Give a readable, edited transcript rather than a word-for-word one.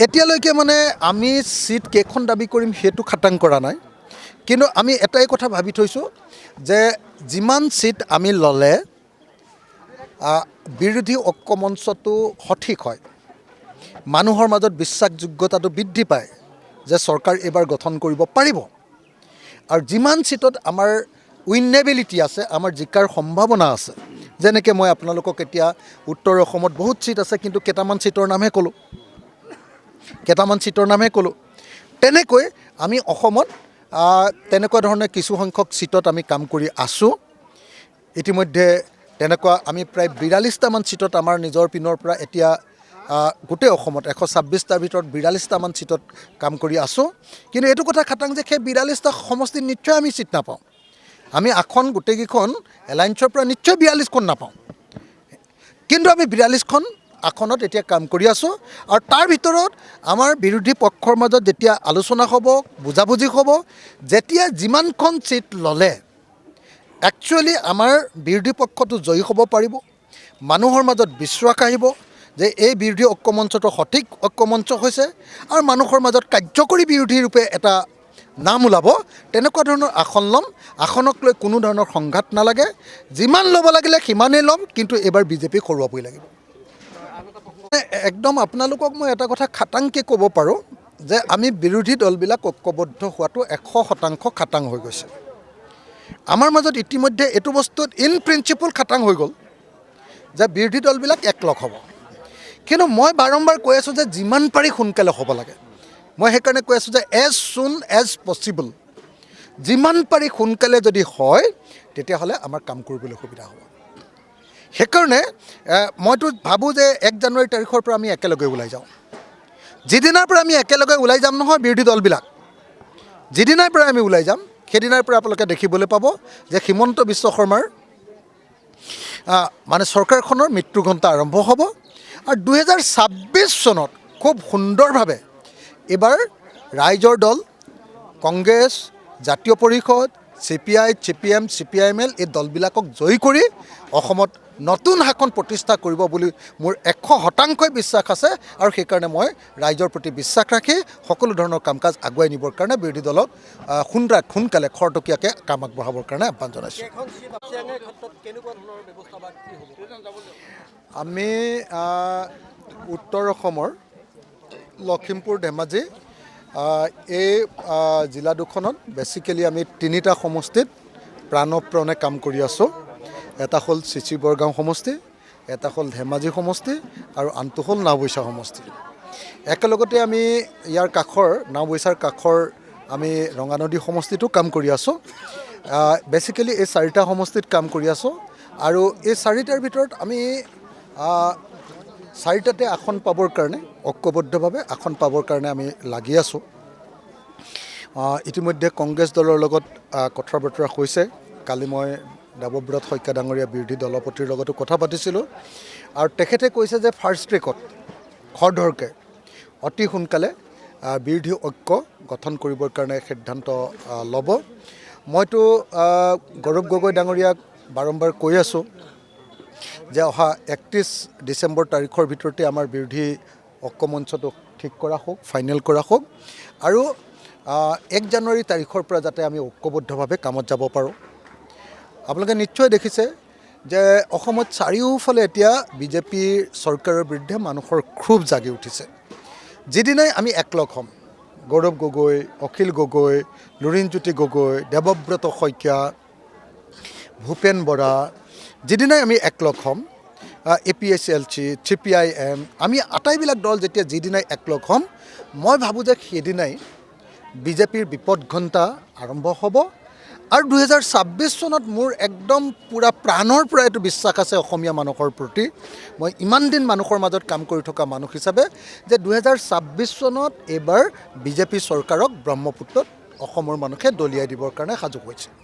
এতিয়ালৈকে মানে আমি সিট কেইখন দাবী কৰিম সেইটো খাটাং কৰা নাই, কিন্তু আমি এটাই কথা ভাবি থৈছোঁ যে যিমান সিট আমি ল'লে বিৰোধী ঐক্যমঞ্চটো সঠিক হয়, মানুহৰ মাজত বিশ্বাসযোগ্যতাটো বৃদ্ধি পায় যে চৰকাৰ এইবাৰ গঠন কৰিব পাৰিব। আৰু যিমান সিটত আমাৰ উইনেবিলিটি আছে, আমাৰ জিকাৰ সম্ভাৱনা আছে, যেনেকৈ মই আপোনালোকক এতিয়া উত্তৰ অসমত বহুত সিট আছে, কিন্তু কেইটামান সিটৰ নামহে ক'লোঁ। তেনেকৈ আমি অসমত তেনেকুৱা ধৰণে কিছুসংখ্যক সিটত আমি কাম কৰি আছোঁ। ইতিমধ্যে তেনেকুৱা আমি প্ৰায় 42টামান সিটত আমাৰ নিজৰ পিনৰ পৰা এতিয়া গোটেই অসমত 126টাৰ ভিতৰত 42টামান সিটত কাম কৰি আছোঁ। কিন্তু এইটো কথা খাটাং যে সেই 42টা সমষ্টিত নিশ্চয় আমি সিট নাপাওঁ। আমি আসন গোটেইকেইখন এলায়েন্সৰ পৰা নিশ্চয় 42খন নাপাওঁ, কিন্তু আমি 42খন আসনত এতিয়া কাম কৰি আছোঁ। আৰু তাৰ ভিতৰত আমাৰ বিৰোধী পক্ষৰ মাজত যেতিয়া আলোচনা হ'ব, বুজাবুজি হ'ব, যেতিয়া যিমানখন সিট ল'লে একচুৱেলি আমাৰ বিৰোধী পক্ষটো জয়ী হ'ব পাৰিব, মানুহৰ মাজত বিশ্বাস আহিব যে এই বিৰোধী ঐক্যমঞ্চটো সঠিক ঐক্যমঞ্চ হৈছে আৰু মানুহৰ মাজত কাৰ্যকৰী বিৰোধী ৰূপে এটা নাম ওলাব। তেনেকুৱা ধৰণৰ আসন ল'ম, আসনক লৈ কোনো ধৰণৰ সংঘাত নালাগে, যিমান ল'ব লাগিলে সিমানেই ল'ম, কিন্তু এইবাৰ বিজেপিক হৰুৱাবই লাগিব। একদম আপোনালোকক মই এটা কথা খাটাংকৈ ক'ব পাৰোঁ যে আমি বিৰোধী দলবিলাক ঐক্যবদ্ধ হোৱাটো 100% খাটাং হৈ গৈছে। আমাৰ মাজত ইতিমধ্যে এইটো বস্তুত ইন প্ৰিন্সিপল খাটাং হৈ গ'ল যে বিৰোধী দলবিলাক একলগ হ'ব। কিন্তু মই বাৰম্বাৰ কৈ আছোঁ যে যিমান পাৰি সোনকালে হ'ব লাগে। মই সেইকাৰণে কৈ আছোঁ যে এজ চুন এজ পচিবল, যিমান পাৰি সোনকালে যদি হয় তেতিয়াহ'লে আমাৰ কাম কৰিবলৈ সুবিধা হ'ব। সেইকাৰণে মইতো ভাবোঁ যে 1 জানুৱাৰী তাৰিখৰ পৰা আমি একেলগে ওলাই যাওঁ। যিদিনাৰ পৰা আমি একেলগে ওলাই যাম নহয় বিৰোধী দলবিলাক, যিদিনাৰ পৰা আমি ওলাই যাম সেইদিনাৰ পৰা আপোনালোকে দেখিবলৈ পাব যে হিমন্ত বিশ্ব শৰ্মাৰ মানে চৰকাৰখনৰ মৃত্যুঘণ্টা আৰম্ভ হ'ব। আৰু 2026 চনত খুব সুন্দৰভাৱে এইবাৰ ৰাইজৰ দল, কংগ্ৰেছ, জাতীয় পৰিষদ, CPI, CPM, CPIML এই দলবিলাকক জয়ী কৰি অসমত নতুন শাসন প্ৰতিষ্ঠা কৰিব বুলি মোৰ 100% বিশ্বাস আছে। আৰু সেইকাৰণে মই ৰাইজৰ প্ৰতি বিশ্বাস ৰাখি সকলো ধৰণৰ কাম কাজ আগুৱাই নিবৰ কাৰণে বিৰোধী দলক সোনকালে খৰতকীয়াকৈ কাম আগবঢ়াবৰ কাৰণে আহ্বান জনাইছোঁ। আমি উত্তৰ অসমৰ লখিমপুৰ, ধেমাজি এই জিলা দুখনত বেচিকেলি আমি 3টা সমষ্টিত প্ৰাণপণে কাম কৰি আছোঁ। এটা হ'ল চিচি বৰগাঁও সমষ্টি, এটা হ'ল ধেমাজি সমষ্টি আৰু আনটো হ'ল নাওবৈচা সমষ্টি। একেলগতে আমি ইয়াৰ কাষৰ নাওবৈচাৰ কাষৰ আমি ৰঙানদী সমষ্টিটো কাম কৰি আছোঁ। বেচিকেলি এই 4টা সমষ্টিত কাম কৰি আছোঁ। আৰু এই 4টাৰ ভিতৰত আমি 4টাতে আসন পাবৰ কাৰণে ঐক্যবদ্ধভাৱে আসন পাবৰ কাৰণে আমি লাগি আছোঁ। ইতিমধ্যে কংগ্ৰেছ দলৰ লগত কথা বতৰা হৈছে। কালি মই দেৱব্ৰত শইকীয়া ডাঙৰীয়া বিৰোধী দলপতিৰ লগতো কথা পাতিছিলোঁ আৰু তেখেতে কৈছে যে ফাৰ্ষ্ট ট্ৰেকত খৰধৰকৈ অতি সোনকালে বিৰোধী ঐক্য গঠন কৰিবৰ কাৰণে সিদ্ধান্ত ল'ব। মইতো গৌৰৱ গগৈ ডাঙৰীয়াক বাৰম্বাৰ কৈ আছোঁ যে অহা 31 ডিচেম্বৰ তাৰিখৰ ভিতৰতে আমাৰ বিৰোধী ঐক্যমঞ্চটো ঠিক কৰা হওক, ফাইনেল কৰা হওক, আৰু 1 জানুৱাৰী তাৰিখৰ পৰা যাতে আমি ঐক্যবদ্ধভাৱে কামত যাব পাৰোঁ। আপোনালোকে নিশ্চয় দেখিছে যে অসমত চাৰিওফালে এতিয়া বিজেপিৰ চৰকাৰৰ বিৰুদ্ধে মানুহৰ ক্ষোভ জাগি উঠিছে। যিদিনাই আমি একলগ হ'ম, গৌৰৱ গগৈ, অখিল গগৈ, লুৰিণজ্যোতি গগৈ, দেৱব্ৰত শইকীয়া, ভূপেন বৰা, যিদিনাই আমি একলগ হ'ম, APSLC, CPIM, আমি আটাইবিলাক দল যেতিয়া যিদিনাই একলগ হ'ম, মই ভাবোঁ যে সেইদিনাই বিজেপিৰ বিপদঘণ্টা আৰম্ভ হ'ব। আৰু 2026 চনত মোৰ একদম পূৰা প্ৰাণৰ পৰা এইটো বিশ্বাস আছে অসমীয়া মানুহৰ প্ৰতি। মই ইমান দিন মানুহৰ মাজত কাম কৰি থকা মানুহ হিচাপে যে 2026 চনত এইবাৰ বিজেপি চৰকাৰক ব্ৰহ্মপুত্ৰত অসমৰ মানুহে দলিয়াই দিবৰ কাৰণে সাজু হৈছে।